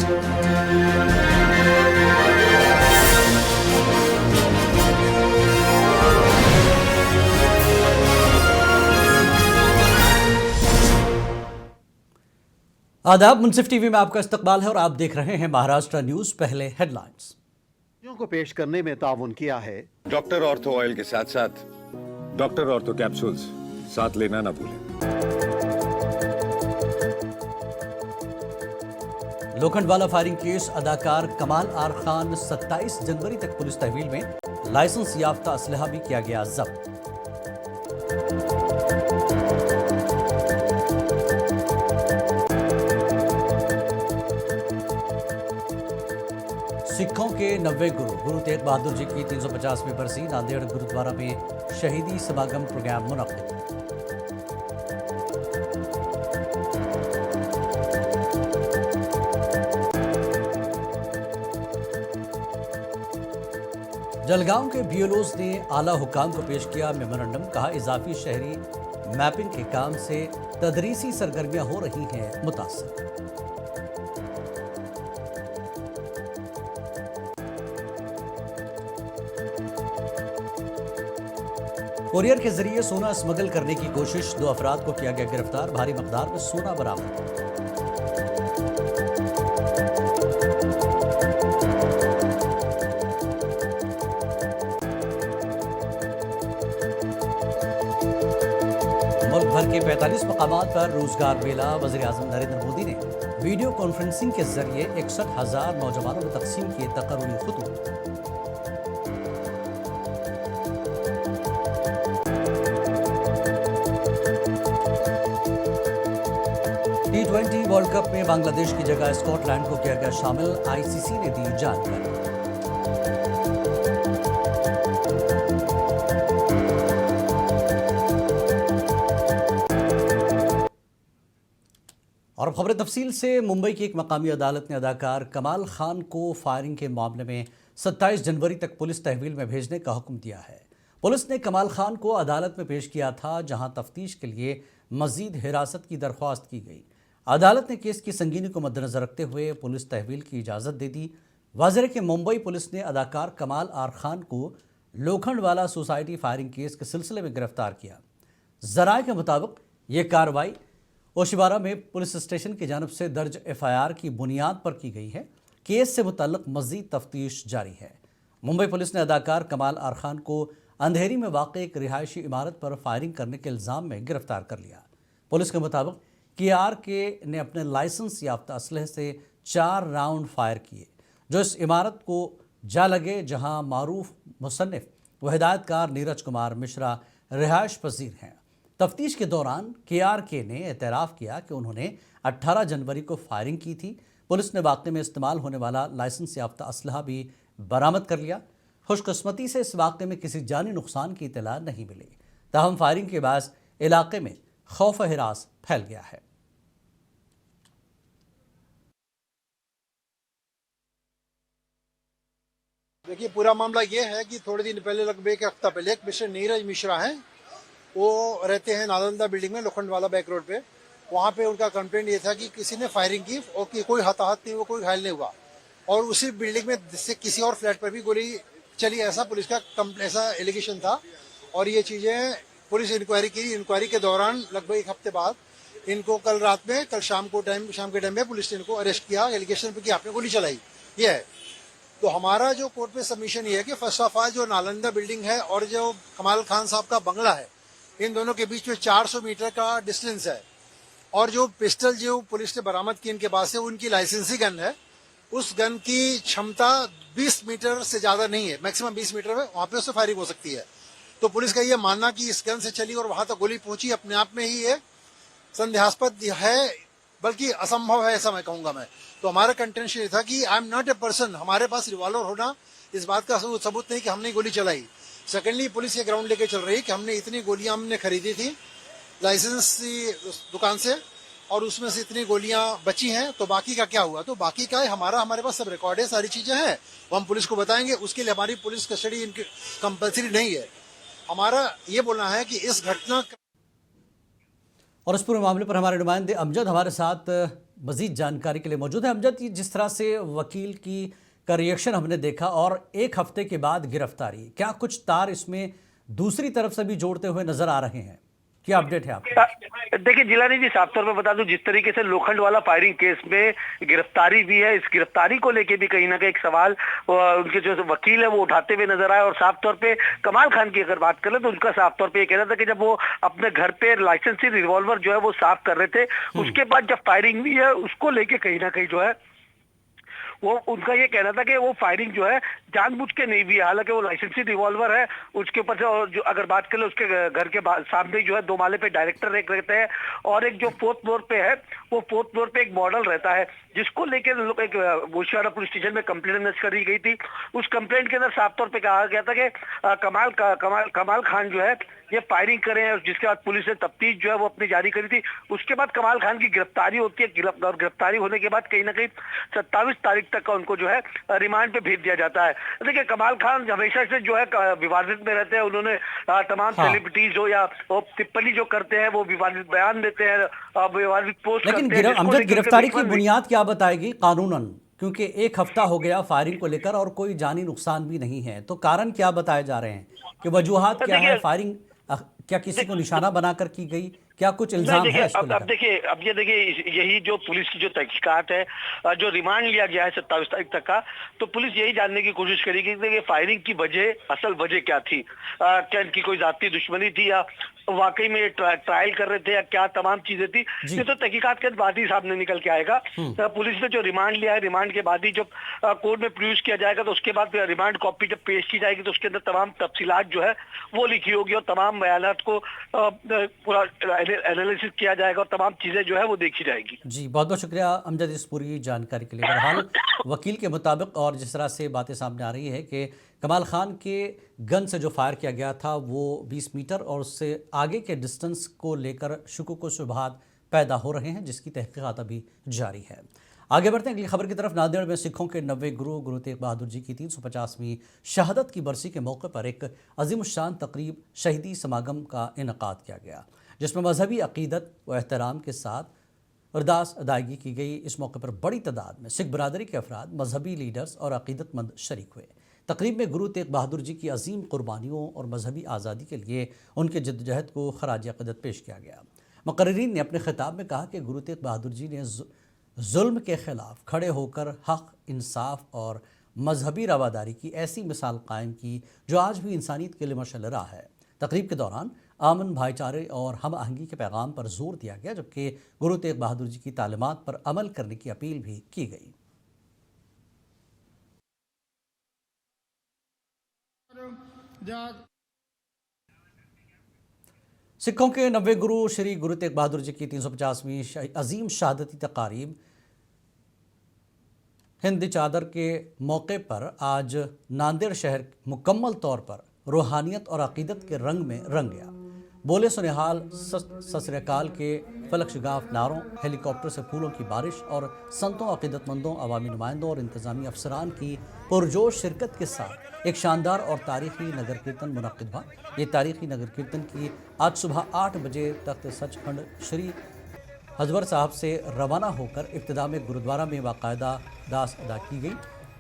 आदाब, मुंसिफ टीवी में आपका इस्तकबाल है और आप देख रहे हैं महाराष्ट्र न्यूज। पहले हेडलाइंस को पेश करने में ताउन किया है डॉक्टर ऑर्थो ऑयल के साथ साथ डॉक्टर ऑर्थो कैप्सूल्स साथ लेना ना भूलें। लोखंडवाला फायरिंग केस अदाकार कमाल आर खान 27 जनवरी तक पुलिस तहवील में, लाइसेंस याफ्ता असलहा भी किया गया जब्त। सिखों के 90 गुरु तेग बहादुर जी की 350वीं बरसी, नांदेड़ गुरुद्वारा में शहीदी समागम प्रोग्राम मुनक्किद। जलगांव के बीएलओज ने आला हुकाम को पेश किया मेमोरेंडम, कहा इजाफी शहरी मैपिंग के काम से तदरीसी सरगर्मियां हो रही हैं मुतासर। कोरियर के जरिए सोना स्मगल करने की कोशिश, 2 अफराद को किया गया गिरफ्तार, भारी मकदार में सोना बरामद। मुल्क भर के 45 मकामात पर रोजगार मेला, वज़ीर-ए-आज़म नरेंद्र मोदी ने वीडियो कॉन्फ्रेंसिंग के जरिए 61,000 नौजवानों में तकसीम किए तकर्रुरी खुतूत। T20 वर्ल्ड कप में बांग्लादेश की जगह स्कॉटलैंड को किया गया शामिल, आईसीसी ने दी जानकारी। और खबर तफसील से, मुंबई की एक मकामी अदालत ने अदाकार कमाल खान को फायरिंग के मामले में 27 जनवरी तक पुलिस तहवील में भेजने का हुक्म दिया है। पुलिस ने कमाल खान को अदालत में पेश किया था, जहां तफ्तीश के लिए मजीद हिरासत की दरख्वास्त की गई। अदालत ने केस की संगीनी को मद्देनजर रखते हुए पुलिस तहवील की इजाज़त दे दी। वाज़ेह है कि मुंबई पुलिस ने अदाकार कमाल आर खान को लोखंडवाला सोसाइटी फायरिंग केस के सिलसिले में गिरफ्तार किया। ज़राए के मुताबिक ये कार्रवाई ओशिवारा में पुलिस स्टेशन की जानब से दर्ज एफआईआर की बुनियाद पर की गई है। केस से मुतल्लिक मज़ीद तफ्तीश जारी है। मुंबई पुलिस ने अदाकार कमाल आर खान को अंधेरी में वाक़ एक रिहायशी इमारत पर फायरिंग करने के इल्ज़ाम में गिरफ्तार कर लिया। पुलिस के मुताबिक KRK ने अपने लाइसेंस याफ्ता असलहे से 4 राउंड फायर किए, जो इस इमारत को जा लगे, जहां मारूफ मुसन्निफ व हिदायतकार नीरज कुमार मिश्रा रिहायश पजीर हैं। तफ्तीश के दौरान KRK ने एतराफ़ किया कि उन्होंने 18 जनवरी को फायरिंग की थी। पुलिस ने वाक़े में इस्तेमाल होने वाला लाइसेंस याफ्ता असलहा भी बरामद कर लिया। खुशकिस्मती से इस वाक़े में किसी जानी नुकसान की इत्तला नहीं मिली। ताहम फायरिंग के बाद इलाके में खौफ हिरास फैल गया है। देखिए, पूरा मामला ये है कि थोड़े दिन पहले, लगभग एक हफ्ता पहले, एक मिस्टर नीरज मिश्रा हैं, वो रहते हैं नालंदा बिल्डिंग में, लोखंडवाला बैक रोड पे। वहाँ पे उनका कंप्लेंट ये था कि किसी ने फायरिंग की और कि कोई हताहत नहीं हुआ, कोई घायल नहीं हुआ, और उसी बिल्डिंग में से किसी और फ्लैट पर भी गोली चली, ऐसा पुलिस का ऐसा एलिगेशन था। और ये चीज़ें पुलिस इंक्वायरी की। इंक्वायरी के दौरान लगभग एक हफ्ते बाद इनको कल रात में, कल शाम के टाइम में पुलिस ने इनको अरेस्ट किया, एलिगेशन पे कि आपने गोली चलाई। ये है। तो हमारा जो कोर्ट में सबमिशन ये है कि फर्स्ट ऑफ ऑल जो नालंदा बिल्डिंग है और जो कमाल खान साहब का बंगला है, इन दोनों के बीच में 400 मीटर का डिस्टेंस है। और जो पिस्टल जो पुलिस ने बरामद की इनके पास से, उनकी लाइसेंसी गन है। उस गन की क्षमता 20 मीटर से ज्यादा नहीं है, मैक्सिमम 20 मीटर में वहां पे उससे फायरिंग हो सकती है। तो पुलिस का ये मानना कि इस गन से चली और वहां तक गोली पहुंची, अपने आप में ही ये संदेहास्पद है, बल्कि असंभव है, ऐसा मैं कहूंगा मैं। तो हमारा कंटेंशन ये था कि I am not a person, हमारे पास रिवॉल्वर होना इस बात का सबूत नहीं कि हमने गोली चलाई। सेकेंडली, पुलिस ये ग्राउंड लेके चल रही है कि हमने इतनी गोलियां हमने खरीदी थी लाइसेंस दुकान से, और उसमें से इतनी गोलियां बची हैं, तो बाकी का क्या हुआ? तो बाकी का है हमारे पास सब रिकॉर्ड है, सारी चीजें हैं, वो हम पुलिस को बताएंगे। उसके लिए हमारी पुलिस कस्टडी इनकी कंपल्सरी नहीं है। हमारा ये बोलना है कि इस घटना और इस पूरे मामले पर हमारे नुमाइंदे अमजद हमारे साथ मजीद जानकारी के लिए मौजूद है। अमजद, जिस तरह से वकील की का रिएक्शन हमने देखा और एक हफ्ते के बाद गिरफ्तारी, क्या कुछ तार इसमें दूसरी तरफ से भी जोड़ते हुए नजर आ रहे हैं? क्या अपडेट है आपका? देखिए जिलानी जी, साफ तौर पे बता दूं, जिस तरीके से लोखंड वाला फायरिंग केस में गिरफ्तारी भी है, इस गिरफ्तारी को लेके भी कहीं ना कहीं एक सवाल उनके जो वकील है वो उठाते हुए नजर आए। और साफ तौर पे कमाल खान की अगर बात करें तो उनका साफ तौर पे ये कहना था कि जब वो अपने घर पे लाइसेंसी रिवॉल्वर जो है वो साफ कर रहे थे, उसके बाद जब फायरिंग हुई है उसको लेके कहीं ना कहीं जो है वो उनका ये कहना था कि वो फायरिंग जो है जानबूझ के नहीं हुई है। हालांकि वो लाइसेंसी रिवॉल्वर है, उसके ऊपर से और जो अगर बात करें उसके घर के सामने जो है 2 माले पे डायरेक्टर एक रहते हैं और एक जो 4th फ्लोर पे है वो 4th फ्लोर पे एक मॉडल रहता है, जिसको लेकर लोग एक गोशियारा पुलिस स्टेशन में कंप्लेंट दर्ज करी गई थी। उस कंप्लेंट के अंदर साफ तौर पे कहा गया था कि कमाल खान जो है ये फायरिंग करे हैं, जिसके बाद पुलिस ने तफ्तीश जो है वो अपनी जारी करी थी। उसके बाद कमाल खान की गिरफ्तारी होती है और गिरफ्तारी होने के बाद कहीं ना कहीं 27 तारीख तक का उनको जो है रिमांड पे भेज दिया जाता है। देखिए कमाल खान हमेशा से जो है विवादित में रहते हैं। उन्होंने तमाम सेलिब्रिटीज हो या टिप्पणी जो करते हैं वो विवादित बयान देते हैं, विवादित पोस्ट करते हैं। लेकिन अमजद, गिरफ्तारी की बुनियाद क्या बताएगी कानूनन? क्योंकि एक हफ्ता हो गया फायरिंग को लेकर और कोई जानी नुकसान भी नहीं है, तो कारण क्या बताए जा रहे हैं कि वजूहात क्या है? फायरिंग क्या किसी को निशाना बनाकर की गई? क्या कुछ इल्जाम है इसको लेकर? अब ये देखिए यही जो पुलिस की जो तहकीकात है, जो रिमांड लिया गया है 27 तारीख तक का, तो पुलिस यही जानने की कोशिश करेगी कि फायरिंग की वजह, असल वजह क्या थी। क्या इनकी कोई जाती दुश्मनी थी या वाकई में ट्रायल कर रहे थे या क्या तमाम चीजें थी, ये तो तहकीकात के बाद ही सामने निकल के आएगा। पुलिस ने जो रिमांड लिया है, रिमांड के बाद ही जब कोर्ट में प्रोड्यूस किया जाएगा तो उसके बाद रिमांड कॉपी जब पेश की जाएगी तो उसके अंदर तमाम तफसीलात जो है वो लिखी होगी और तमाम बयानात को पूरा एनालिसिस किया जाएगा और तमाम चीजें जो है वो देखी जाएगी। जी, बहुत बहुत शुक्रिया अमजद इस पूरी जानकारी के लिए। बहरहाल वकील के मुताबिक और जिस तरह से बातें सामने आ रही है कि कमाल खान के गन से जो फायर किया गया था वो 20 मीटर और उससे आगे के डिस्टेंस को लेकर शुकूक व शुबहात पैदा हो रहे हैं, जिसकी तहकीकात अभी जारी है। आगे बढ़ते हैं अगली खबर की तरफ। नांदेड़ में सिखों के 90 गुरु तेग बहादुर जी की 350वीं शहादत की बरसी के मौके पर एक अजीमुशान तकरीब शहीदी समागम का इनकाद किया गया, जिसमें मजहबी अकीदत व एहतराम के साथ अरदास अदायगी की गई। इस मौके पर बड़ी तादाद में सिख बरादरी के अफराद, मजहबी लीडर्स और अकीदतमंद शरीक हुए। तकरीब में गुरु तेग बहादुर जी की अजीम कुर्बानियों और मजहबी आज़ादी के लिए उनके जद्दोजहद को खराज अक़ीदत पेश किया गया। मुक़र्रिरीन ने अपने खिताब में कहा कि गुरु तेग बहादुर जी ने जुल्म के ख़िलाफ़ खड़े होकर हक़, इंसाफ और मजहबी रवादारी की ऐसी मिसाल कायम की जो आज भी इंसानियत के लिए मशाल राह है। तकरीब के दौरान अमन, भाईचारे और हम आहंगी के पैगाम पर जोर दिया गया, जबकि गुरु तेग बहादुर जी की तालीमात पर अमल करने की अपील भी की गई। सिखों के 90 गुरु श्री गुरु तेग बहादुर जी की 350वीं अजीम शहादती तकारीब हिंद चादर के मौके पर आज नांदेड़ शहर मुकम्मल तौर पर रूहानियत और अकीदत के रंग में रंग गया। बोले सुनिहाल, सत श्री अकाल के फलक शिगाफ नारों, हेलीकॉप्टर से फूलों की बारिश और संतों, अकीदतमंदों, अवामी नुमाइंदों और इंतजामी अफसरान की पुरजोश शिरकत के साथ एक शानदार और तारीखी नगर कीर्तन मुनक्किद हुआ। ये तारीखी नगर कीर्तन की आज सुबह 8 बजे तख्त सचखंड श्री हजवर साहब से रवाना होकर इब्तिदा में गुरुद्वारा में बाकायदा दास अदा की गई।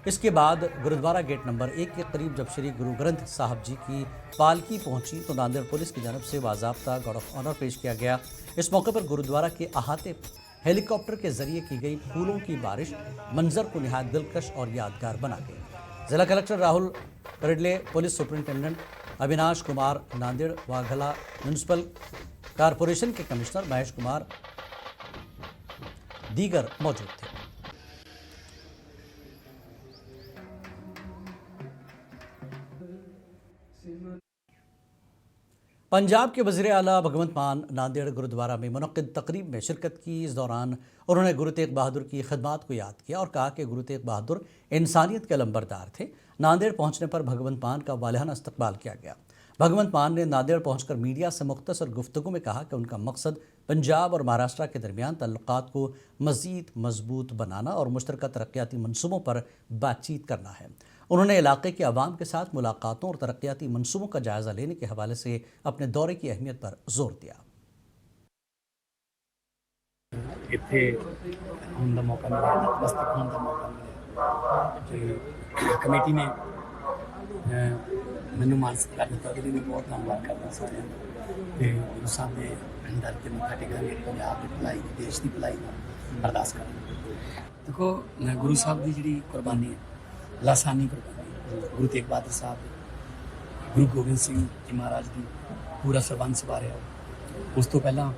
इसके बाद गुरुद्वारा गेट नंबर 1 के करीब जब श्री गुरु ग्रंथ साहब जी की पालकी पहुंची तो नांदेड़ पुलिस की जानब से बाज़ाब्ता गार्ड ऑफ ऑनर पेश किया गया। इस मौके पर गुरुद्वारा के अहाते पर हेलीकॉप्टर के जरिए की गई फूलों की बारिश मंजर को निहायत दिलकश और यादगार बना गई। जिला collector Rahul Kardile, police superintendent Avinash Kumar, Nanded Waghala municipal corporation के कमिश्नर महेश कुमार दीगर मौजूद थे। पंजाब के वज़ीर आला भगवंत मान नांदेड़ गुरुद्वारा में मुनक्किद तकरीब में शिरकत की। इस दौरान उन्होंने गुरु तेग बहादुर की खिदमात को याद किया और कहा कि गुरु तेग बहादुर इंसानियत के लंबरदार थे। नांदेड़ पहुंचने पर भगवंत मान का वालिहाना इस्तकबाल किया गया। भगवंत मान ने नांदेड़ पहुंचकर मीडिया से मुख्तसर गुफ्तगू में कहा कि उनका मकसद पंजाब और महाराष्ट्र के दरमियान तल्लुकात को मज़ीद मजबूत बनाना और मुश्तरका तरक्याती मनसूबों पर बातचीत करना है। उन्होंने इलाके के अवाम के साथ मुलाकातों और तरक्याती मनसूबों का जायज़ा लेने के हवाले से अपने दौरे की अहमियत पर जोर दिया। ਇੱਥੇ ਆਉਣ ਦਾ ਮੌਕਾ ਮਿਲਿਆ, ਨਤਮਸਤਕ ਹੋਣ ਦਾ ਮੌਕਾ ਮਿਲਿਆ ਤੇ ਕਮੇਟੀ ਨੇ ਮੈਨੂੰ ਮਾਨ ਸਤਿਕਾਰ ਦਿੱਤਾ, ਉਹਦੇ ਲਈ ਮੈਂ ਬਹੁਤ ਧੰਨਵਾਦ ਕਰਦਾ ਸਾਰਿਆਂ ਦਾ। ਤੇ ਗੁਰੂ ਸਾਹਿਬ ਦੇ ਦਰ ਤੇ ਮੱਥਾ ਟੇਕਾਂਗੇ, ਪੰਜਾਬ ਦੀ ਭਲਾਈ, ਦੇਸ਼ ਦੀ ਭਲਾਈ ਦਾ ਅਰਦਾਸ ਕਰਾਂਗੇ। ਦੇਖੋ, ਗੁਰੂ ਸਾਹਿਬ ਦੀ ਜਿਹੜੀ ਕੁਰਬਾਨੀ ਹੈ, ਲਾਸਾਨੀ ਕੁਰਬਾਨੀ, ਗੁਰੂ ਤੇਗ ਬਹਾਦਰ ਸਾਹਿਬ, ਗੁਰੂ ਗੋਬਿੰਦ ਸਿੰਘ ਜੀ ਮਹਾਰਾਜ ਦੀ ਪੂਰਾ ਸਰਬੰਸ ਵਾਰਿਆ, ਉਸ ਤੋਂ ਪਹਿਲਾਂ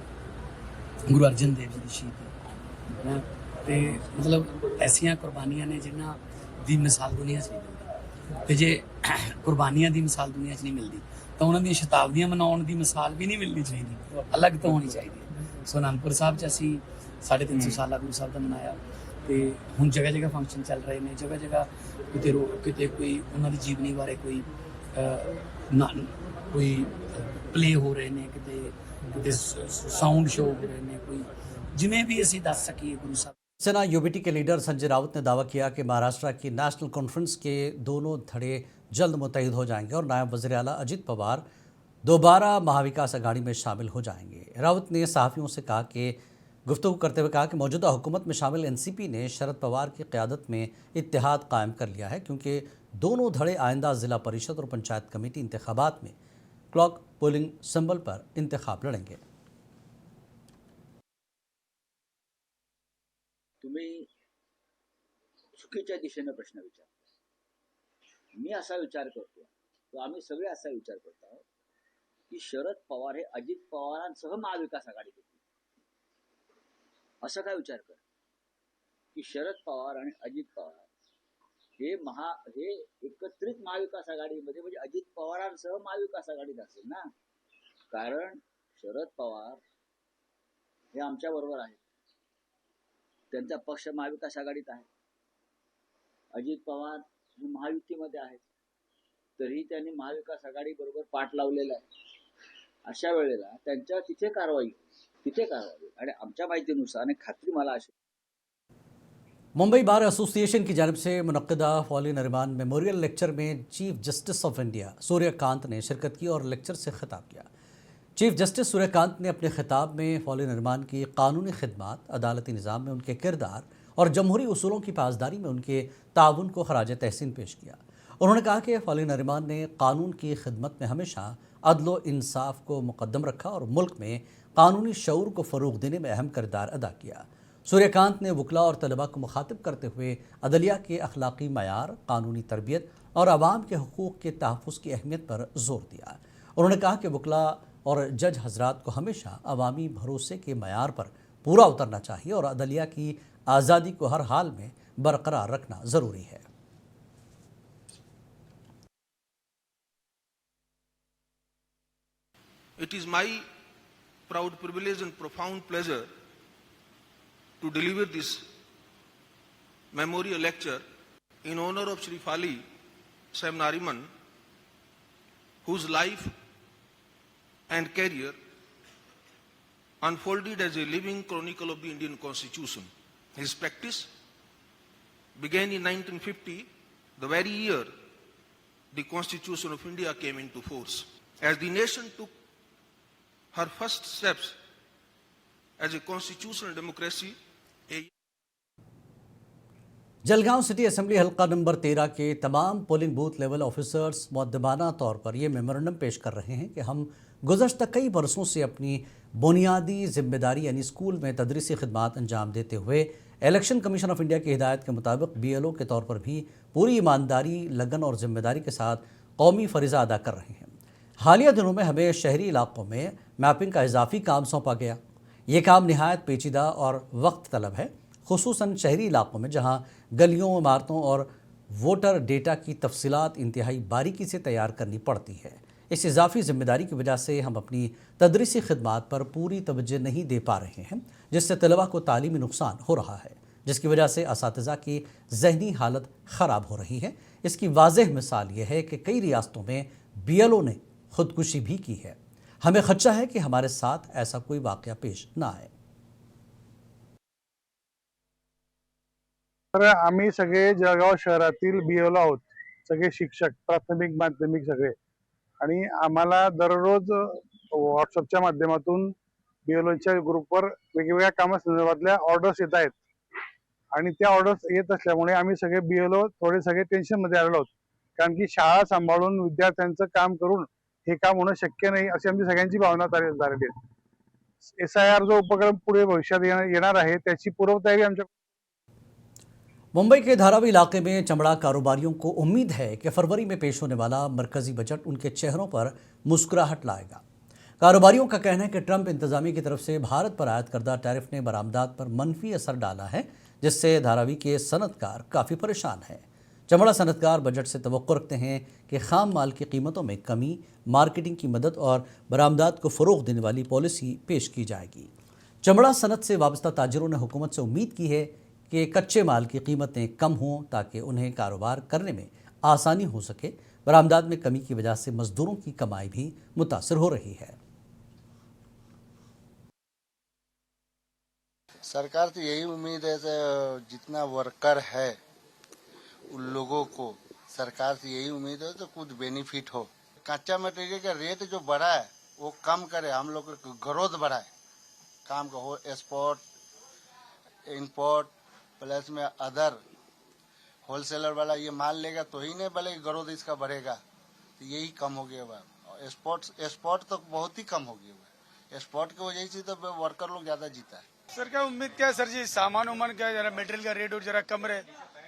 ਗੁਰੂ ਅਰਜਨ ਦੇਵ ਜੀ ਦੀ ਸ਼ਹੀਦੀ ਹੈ ਤੇ ਮਤਲਬ ਐਸੀਆਂ ਕੁਰਬਾਨੀਆਂ ਨੇ ਜਿਨ੍ਹਾਂ ਦੀ ਮਿਸਾਲ ਦੁਨੀਆ 'ਚ ਨਹੀਂ ਮਿਲਦੀ। ਤੇ ਜੇ ਕੁਰਬਾਨੀਆਂ ਦੀ ਮਿਸਾਲ ਦੁਨੀਆ 'ਚ ਨਹੀਂ ਮਿਲਦੀ ਤਾਂ ਉਹਨਾਂ ਦੀਆਂ ਸ਼ਤਾਬਦੀਆਂ ਮਨਾਉਣ ਦੀ ਮਿਸਾਲ ਵੀ ਨਹੀਂ ਮਿਲਣੀ ਚਾਹੀਦੀ, ਅਲੱਗ ਤੋਂ ਹੋਣੀ ਚਾਹੀਦੀ ਹੈ। ਸੋ ਅਨੰਦਪੁਰ ਸਾਹਿਬ 'ਚ ਅਸੀਂ 350 ਸਾਲਾ ਗੁਰੂ ਸਾਹਿਬ ਦਾ ਮਨਾਇਆ ਤੇ ਹੁਣ ਜਗ੍ਹਾ ਜਗ੍ਹਾ ਫੰਕਸ਼ਨ ਚੱਲ ਰਹੇ ਨੇ, ਜਗ੍ਹਾ ਜਗ੍ਹਾ ਕਿਤੇ ਕੋਈ ਉਹਨਾਂ ਦੀ ਜੀਵਨੀ ਬਾਰੇ ਕੋਈ ਪਲੇ ਹੋ ਰਹੇ ਨੇ, ਕਿਤੇ ਸਾउंड शो हो रहे हैं, कोई जिन्हें भी असी दस सकी गुरु साहब। सेना यूबीटी के लीडर संजय राउत ने दावा किया कि महाराष्ट्र की नेशनल कॉन्फ्रेंस के दोनों धड़े जल्द मुतहद हो जाएंगे और नायब वज़ीर आला अजित पवार दोबारा महाविकास अघाड़ी में शामिल हो जाएंगे। राउत ने सहाफ़ियों से कहा कि गुफ्तगू करते हुए कहा कि मौजूदा हुकूमत में शामिल एनसीपी ने शरद पवार की क़यादत में इत्तेहाद कायम कर लिया है, क्योंकि दोनों धड़े आइंदा ज़िला परिषद और पंचायत कमेटी इंतखाबात में क्लॉक पोलिंग सिंबल पर इंतखाब लड़ेंगे। तुम्ही चुकीच्या दिशेने प्रश्न विचारता। मी असा विचार करतो, तो आम्ही सगळे असा विचार करत आहोत की शरद पवार हे अजित पवारांसह महाविकास आघाडीत येतील, असं काय विचार कर की शरद पवार आणि अजित पवार हे एकत्रित महाविकास आघाडीमध्ये, म्हणजे अजित पवारांसह महाविकास आघाडीत असेल ना, कारण शरद पवार हे आमच्या बरोबर आहेत, त्यांचा पक्ष महाविकास आघाडीत आहे, अजित पवार हे महायुतीमध्ये आहेत, तरी त्यांनी महाविकास आघाडी बरोबर पाठ लावलेला आहे। अशा वेळेला त्यांच्या तिथे कारवाई आणि आमच्या माहितीनुसार आणि खात्री मला अशी मुंबई बार एसोसिएशन की जानिब से मुनक्किदा फौली नरिमान मेमोरियल लेक्चर में chief justice of India Suryakant ने शिरकत की और लेक्चर से खिताब किया। चीफ जस्टिस सूर्यकांत ने अपने खिताब में फौली नरिमान की कानूनी खिदमत, अदालती निज़ाम में उनके किरदार और जमहूरी उसूलों की पासदारी में उनके ताउन को खराज तहसीन पेश किया। उन्होंने कहा कि फौली नरिमान ने कानून की खिदमत में हमेशा अदल व इंसाफ को मुकद्दम रखा और मुल्क में कानूनी शऊर को फ़रोग़ देने में अहम किरदार अदा किया। सूर्यकांत ने वकला और तलबा को मुखातिब करते हुए अदलिया के अखलाकी मयार, कानूनी तरबियत और आवाम के हकूक़ के तहफ़्फ़ुज़ की अहमियत पर ज़ोर दिया। उन्होंने कहा कि वकला और जज हजरात को हमेशा अवामी भरोसे के मयार पर पूरा उतरना चाहिए और अदलिया की आज़ादी को हर हाल में बरकरार रखना ज़रूरी है। It is my proud privilege and profound pleasure to deliver this memorial lecture in honor of Shri Fali Sahib Nariman, whose life and career unfolded as a living chronicle of the Indian Constitution. His practice began in 1950, the very year the Constitution of India came into force. As the nation took her first steps as a constitutional democracy, Jalgaon city assembly हल्का number 13 के तमाम polling booth level officers मुअद्दबाना तौर पर यह memorandum पेश कर रहे हैं कि हम गुज़श्ता कई बरसों से अपनी बुनियादी जिम्मेदारी यानी स्कूल में तदरीसी खिदमात अंजाम देते हुए इलेक्शन कमीशन ऑफ इंडिया की हिदायत के मुताबिक BLO के तौर पर भी पूरी ईमानदारी, लगन और जिम्मेदारी के साथ कौमी फ़रीज़ा अदा कर रहे हैं। हालिया दिनों में हमें शहरी इलाकों में मैपिंग का इजाफी काम सौंपा गया। ये काम नहायत पेचीदा और वक्त तलब है, खुसूसन शहरी इलाकों में जहाँ गलियों, इमारतों और वोटर डेटा की तफसीलात इंतहाई बारीकी से तैयार करनी पड़ती है। इस इजाफी ज़िम्मेदारी की वजह से हम अपनी तदरीसी खिदमात पर पूरी तवज्जो नहीं दे पा रहे हैं, जिससे तलबा को तालीमी नुकसान हो रहा है, जिसकी वजह से असातिज़ा की जहनी हालत ख़राब हो रही है। इसकी वाज़ेह मिसाल ये है कि कई रियासतों में BLO ने खुदकुशी भी की है। हमें खदशा है कि हमारे साथ ऐसा कोई वाक़या पेश ना आए। तर आम्ही सगळे जळगाव शहरातील BLO आहोत, सगळे शिक्षक, प्राथमिक माध्यमिक सगळे, आणि आम्हाला दररोज व्हॉट्सअपच्या माध्यमातून BLOच्या ग्रुपवर वेगवेगळ्या कामासंदर्भातल्या ऑर्डर्स येत आहेत आणि त्या ऑर्डर्स येत असल्यामुळे आम्ही सगळे BLO थोडे सगळे टेन्शनमध्ये आलेलो आहोत. कारण की शाळा सांभाळून विद्यार्थ्यांचं काम करून हे काम होणं शक्य नाही अशी आमची सगळ्यांची भावना झालेली आहे. SIR जो उपक्रम पुढे भविष्यात येणार आहे त्याची पूर्वतयारी आमच्या मुंबई के धारावी इलाके में चमड़ा कारोबारियों को उम्मीद है कि फरवरी में पेश होने वाला मरकजी बजट उनके चेहरों पर मुस्कुराहट लाएगा। कारोबारियों का कहना है कि ट्रंप इंतजामिया की तरफ से भारत पर आयत करदा टैरिफ ने बरामदात पर मनफी असर डाला है, जिससे धारावी के सनतकार काफ़ी परेशान है। चमड़ा सनतकार बजट से तवक्को रखते हैं कि खाम माल की कीमतों में कमी, मार्केटिंग की मदद और बरामदात को फ़रोग़ देने वाली पॉलिसी पेश की जाएगी। चमड़ा सनत से वाबस्ता ताजिरों ने हुकूमत से उम्मीद की है कि कच्चे माल की कीमतें कम हों ताकि उन्हें कारोबार करने में आसानी हो सके। बरामदात में कमी की वजह से मजदूरों की कमाई भी मुतासर हो रही है। सरकार से यही उम्मीद है जितना वर्कर है उन लोगों को सरकार से यही उम्मीद है तो कुछ बेनिफिट हो। कच्चा मटेरियल का रेट जो बढ़ा है वो कम करे, हम लोग ग्रोथ बढ़ाए, काम का हो एक्सपोर्ट इंपोर्ट प्लस में अदर होलसेलर वाला ये माल लेगा तो ही नहीं भले ग्रोथ इसका बढ़ेगा। तो यही कम हो गया हुआ। एक्सपोर्ट तो बहुत ही कम हो गया हुआ। एक्सपोर्ट की वजह से तो वर्कर लोग ज्यादा जीता है। सर क्या उम्मीद क्या है सर जी, सामान उमान क्या जरा मटेरियल का रेट और जरा कम रहे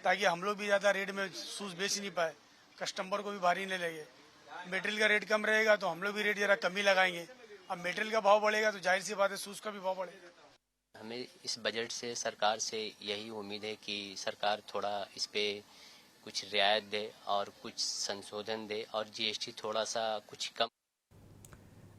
ताकि हम लोग भी ज्यादा रेट में शूज बेच नहीं पाए, कस्टमर को भी भारी नहीं लगे। मटेरियल का रेट कम रहेगा तो हम लोग भी रेट जरा कम ही लगाएंगे। अब मटेरियल का भाव बढ़ेगा तो जाहिर सी बात है शूज का भी भाव बढ़ेगा। हमें इस बजट से सरकार से यही उम्मीद है कि सरकार थोड़ा इस पे कुछ रियायत दे और कुछ संशोधन दे और GST थोड़ा सा कुछ कम।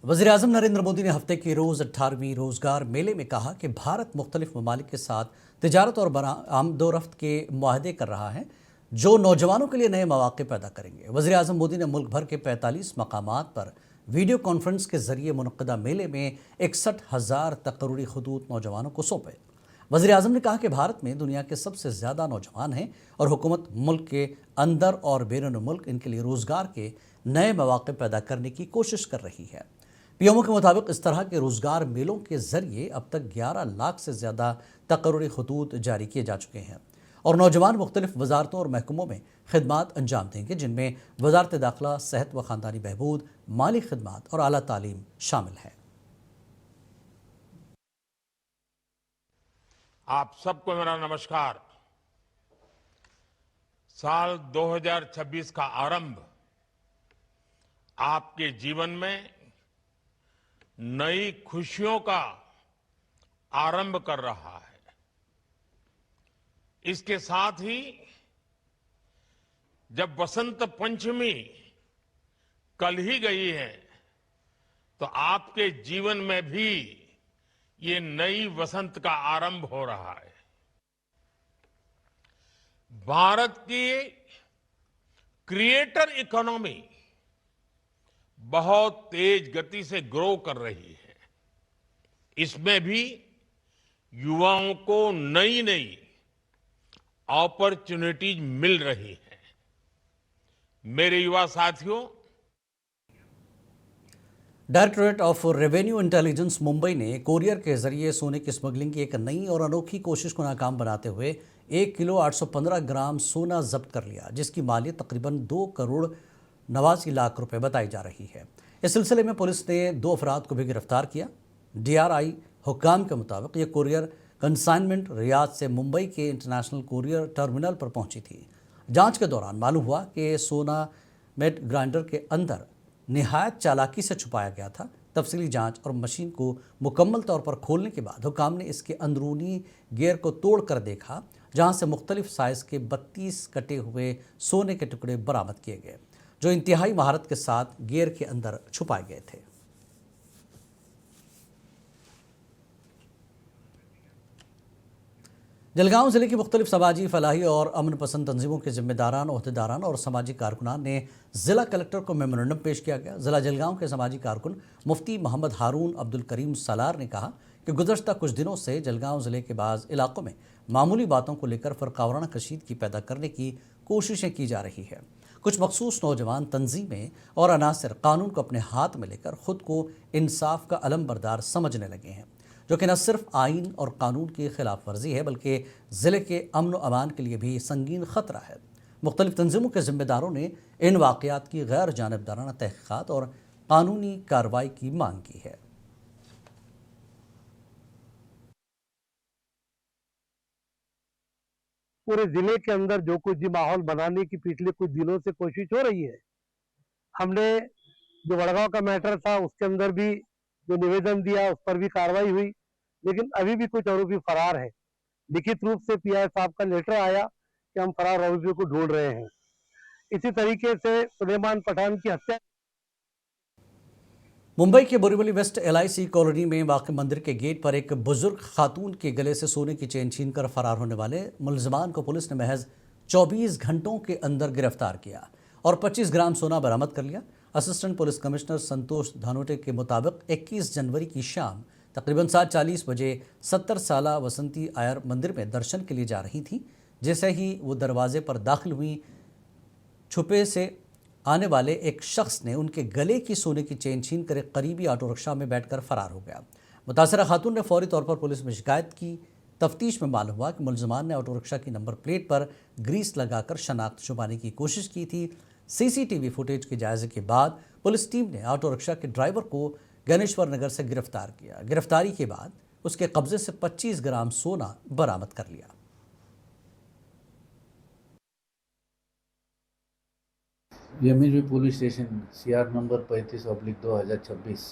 वज़ीर-ए-आज़म नरेंद्र मोदी ने हफ्ते के रोज़ 18वीं रोज़गार मेले में कहा कि भारत मुख्तलिफ ममालिक के साथ तिजारत और आमदोरफ्त के मुआहदे कर रहा है जो नौजवानों के लिए नए मौक़े पैदा करेंगे। वज़ीर-ए-आज़म मोदी ने मुल्क भर के 45 मकामात पर वीडियो कॉन्फ्रेंस के जरिए मुनक़दा मेले में 61,000 तकरूरी खतूत नौजवानों को सौंपे। वज़ीर-ए-आज़म ने कहा कि भारत में दुनिया के सबसे ज़्यादा नौजवान हैं और हुकूमत मुल्क के अंदर और बैरून मुल्क इनके लिए रोज़गार के नए मौक़े पैदा करने की कोशिश कर रही है। PMO के मुताबिक इस तरह के रोज़गार मेलों के ज़रिए अब तक 11 लाख से ज़्यादा तकरूरी खतूत जारी किए जा चुके हैं और नौजवान मुख्तलिफ वजारतों और महकमों में खिदमात अंजाम देंगे, जिनमें वजारत दाखिला, सेहत व ख़ानदानी बहबूद, माली खिदमात और आला तालीम शामिल है। आप सबको मेरा नमस्कार। साल 2026 का आरंभ आपके जीवन में नई खुशियों का आरंभ कर रहा है। इसके साथ ही जब बसंत पंचमी कल ही गई है तो आपके जीवन में भी ये नई वसंत का आरंभ हो रहा है। भारत की क्रिएटर इकोनॉमी बहुत तेज गति से ग्रो कर रही है। इसमें भी युवाओं को नई नई अपॉर्चुनिटीज मिल रही है। मेरे युवा साथियों, directorate of revenue intelligence Mumbai ने कोरियर के जरिए सोने की स्मगलिंग की एक नई और अनोखी कोशिश को नाकाम बनाते हुए 1 किलो 815 ग्राम सोना जब्त कर लिया, जिसकी मालियत तकरीबन 2 करोड़ 89 लाख रुपए बताई जा रही है। इस सिलसिले में पुलिस ने 2 अफराद को भी गिरफ्तार किया। DRI हुक्काम के मुताबिक ये कोरियर कंसाइनमेंट रियाद से मुंबई के इंटरनेशनल कोरियर टर्मिनल पर पहुंची थी। जांच के दौरान मालूम हुआ कि सोना मेट ग्राइंडर के अंदर निहायत चालाकी से छुपाया गया था। तफसीली जांच और मशीन को मुकम्मल तौर पर खोलने के बाद हुक्काम ने इसके अंदरूनी गियर को तोड़ कर देखा, जहां से मुख्तलिफ साइज़ के 32 कटे हुए सोने के टुकड़े बरामद किए गए, जो इंतहाई महारत के साथ गियर के अंदर छुपाए गए थे। जलगांव जिले की मुख्तलिफ समाजी, फलाही और अमन पसंद तंजीमों के जिम्मेदारान, ओहदेदारान और समाजी कारकुनान ने ज़िला कलेक्टर को मेमोरेंडम पेश किया गया। ज़िला जलगांव के समाजी कारकुन मुफ्ती मोहम्मद हारून अब्दुल करीम सालार ने कहा कि गुज़श्ता कुछ दिनों से जलगांव ज़िले के बाज़ इलाकों में मामूली बातों को लेकर फ़िरक़ावाराना कशीदगी पैदा करने की कोशिशें की जा रही है। कुछ मखसूस नौजवान तंजीमें और अनासिर कानून को अपने हाथ में लेकर खुद को इंसाफ का अलमबरदार समझने लगे हैं, जो कि न सिर्फ आइन और कानून की खिलाफ वर्जी है बल्कि ज़िले के अमन व अमान के लिए भी संगीन खतरा है। मुख्तलिफ तंजीमों के जिम्मेदारों ने इन वाक़यात की गैर जानिबदाराना तहक़ीक़ात और कानूनी कार्रवाई की मांग की है। पूरे जिले के अंदर जो कुछ भी माहौल बनाने की पिछले कुछ दिनों से कोशिश हो रही है, हमने जो वड़गांव का मैटर था उसके अंदर भी जो निवेदन दिया उस पर भी कार्रवाई हुई, लेकिन अभी भी कुछ आरोपी फरार है। लिखित रूप से पीआई साहब का लेटर आया कि हम फरार आरोपियों को ढूंढ रहे हैं। इसी तरीके से सुलेमान पठान की हत्या। मुंबई के बोरीवली वेस्ट LIC कॉलोनी में वाक़ मंदिर के गेट पर एक बुजुर्ग खातून के गले से सोने की चेन छीनकर फरार होने वाले मुलजमान को पुलिस ने महज 24 घंटों के अंदर गिरफ्तार किया और 25 ग्राम सोना बरामद कर लिया। असिस्टेंट पुलिस कमिश्नर संतोष धानोटे के मुताबिक 21 जनवरी की शाम तकरीबन 7:40 बजे 70 साला वसंती आयर मंदिर में दर्शन के लिए जा रही थी। जैसे ही वो दरवाजे पर दाखिल हुई, छुपे से आने वाले एक शख्स ने उनके गले की सोने की चेन छीन कर एक करीबी ऑटो रिक्शा में बैठकर फरार हो गया। मुतासरा खातून ने फौरी तौर पर पुलिस में शिकायत की। तफ्तीश में मालूम हुआ कि मुलजमान ने ऑटो रिक्शा की नंबर प्लेट पर ग्रीस लगाकर शनाख्त छुपाने की कोशिश की थी। CCTV फुटेज के जायजे के बाद पुलिस टीम ने ऑटो रिक्शा के ड्राइवर को गणेश्वर नगर से गिरफ्तार किया। गिरफ्तारी के बाद उसके कब्जे से 25 ग्राम सोना बरामद कर लिया। MHB police station CR number 35/2026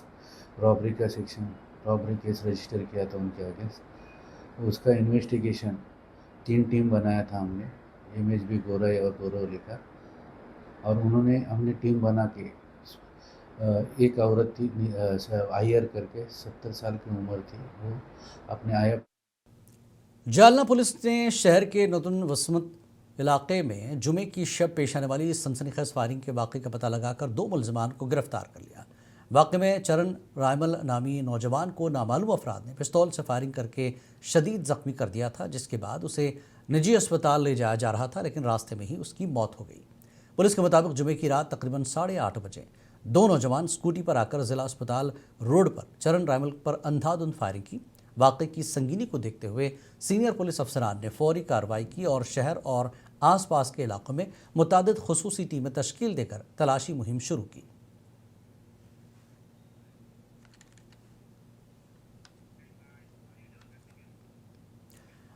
robbery का सेक्शन रॉबरी केस रजिस्टर किया था उनके अगेंस्ट। उसका इन्वेस्टिगेशन 3 टीम बनाया था हमने, एमएचबी गोरई और गोरवली का, और हमने टीम बना के एक औरत थी आयर करके 70 साल की उम्र थी, वो अपने आया। जालना पुलिस ने शहर के नतुन वसमत इलाके में जुमे की शब पेश आने वाली सनसनीखेज फायरिंग के वाक़े का पता लगाकर 2 मुलजमान को गिरफ्तार कर लिया। वाक़े में चरण रायमल नामी नौजवान को नामालूम अफराद ने पिस्तौल से फायरिंग करके शदीद ज़ख्मी कर दिया था, जिसके बाद उसे निजी अस्पताल ले जाया जा रहा था, लेकिन रास्ते में ही उसकी मौत हो गई। पुलिस के मुताबिक जुमे की रात तकरीबन 8:30 बजे 2 नौजवान स्कूटी पर आकर जिला अस्पताल रोड पर चरण रायमल पर अंधाधुंध फायरिंग की। वाक़े की संगीनी को देखते हुए सीनियर पुलिस अफसरान ने फौरी कार्रवाई की और शहर और आसपास के इलाकों में मुतादिद खुसूसी टीमें तश्कील देकर तलाशी मुहिम शुरू की।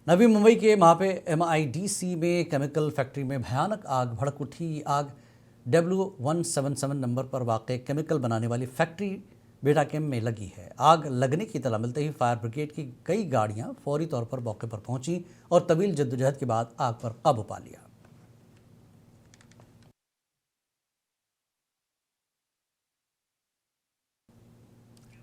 नवी मुंबई के महापे MIDC में केमिकल फैक्ट्री में भयानक आग भड़क उठी। आग W177 नंबर पर वाक़ केमिकल बनाने वाली फैक्ट्री बेटा कैम्प में लगी है। आग लगने की इत्तला मिलते ही फायर ब्रिगेड की कई गाड़ियां फौरी तौर पर मौके पर पहुंची और तवील जद्दोजहद के बाद आग पर काबू पा लिया।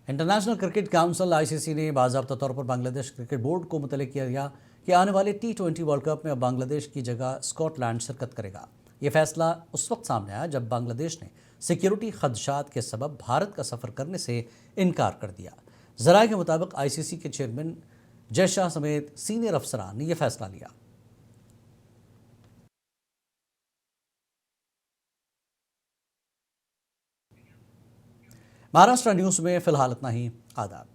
इंटरनेशनल क्रिकेट काउंसिल ICC ने बाज़ाब्ता तौर पर बांग्लादेश क्रिकेट बोर्ड को मुतल्लिक़ किया गया कि आने वाले T20 वर्ल्ड कप में अब बांग्लादेश की जगह स्कॉटलैंड शिरकत करेगा। ये फैसला उस वक्त सामने आया जब बांग्लादेश ने सिक्योरिटी खदशात के सबब भारत का सफ़र करने से इनकार कर दिया। ज़राए के मुताबिक ICC के चेयरमैन जय शाह समेत सीनियर अफसरान ने यह फैसला लिया। महाराष्ट्र न्यूज़ में फ़िलहाल इतना ही। आदाब।